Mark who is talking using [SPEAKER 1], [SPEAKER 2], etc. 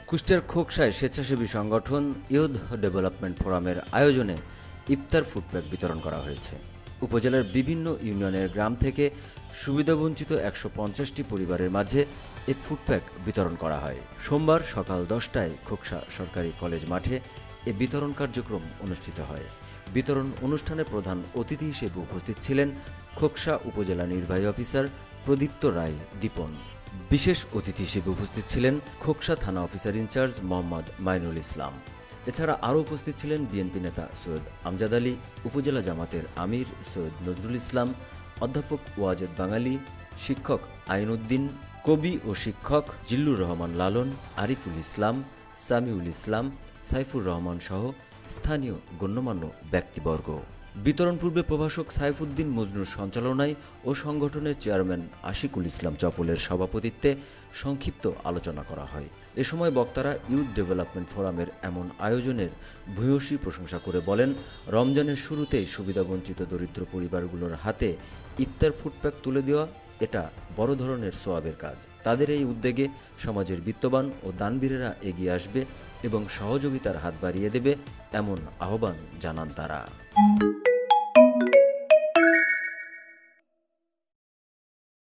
[SPEAKER 1] কুষ্টিয়ার খোকসায় স্বেচ্ছাসেবী সংগঠন ইয়ুথ ডেভেলপমেন্ট ফোরামের আয়োজনে ইফতার ফুডপ্যাক বিতরণ করা হয়েছে। উপজেলার বিভিন্ন ইউনিয়নের গ্রাম থেকে সুবিধাবঞ্চিত ১৫০টি পরিবারের মাঝে এই ফুডপ্যাক বিতরণ করা হয়। সোমবার সকাল ১০টায় খোকসা সরকারি কলেজ মাঠে এ বিতরণ কার্যক্রম অনুষ্ঠিত হয়। বিতরণ অনুষ্ঠানে প্রধান অতিথি হিসেবে উপস্থিত ছিলেন খোকসা উপজেলা নির্বাহী অফিসার প্রদীপ্ত রায় দীপন। বিশেষ অতিথি হিসেবে উপস্থিত ছিলেন খোকসা থানা অফিসার ইনচার্জ মোহাম্মদ মাইনুল ইসলাম। এছাড়া আরও উপস্থিত ছিলেন বিএনপি নেতা সৈয়দ আমজাদ আলী, উপজেলা জামাতের আমির সৈয়দ নজরুল ইসলাম, অধ্যাপক ওয়াজেদ বাঙালি, শিক্ষক আইনউদ্দিন, কবি ও শিক্ষক জিল্লুর রহমান লালন, আরিফুল ইসলাম, সামিউল ইসলাম, সাইফুর রহমান সহ স্থানীয় গণ্যমান্য ব্যক্তিবর্গ। বিতরণ পূর্বে প্রভাষক সাইফুদ্দিন মজনুর সঞ্চালনায় ও সংগঠনের চেয়ারম্যান আশিকুল ইসলাম চপলের সভাপতিত্বে সংক্ষিপ্ত আলোচনা করা হয়। এ সময় বক্তারা ইয়ুথ ডেভেলপমেন্ট ফোরামের এমন আয়োজনের ভূয়সী প্রশংসা করে বলেন, রমজানের শুরুতেই সুবিধাবঞ্চিত দরিদ্র পরিবারগুলোর হাতে ইফতার ফুডপ্যাক তুলে দেওয়া এটা বড় ধরনের সোয়াবের কাজ। তাদের এই উদ্যোগে সমাজের বিত্তবান ও দানবীরেরা এগিয়ে আসবে এবং সহযোগিতার হাত বাড়িয়ে দেবে এমন আহ্বান জানান তারা।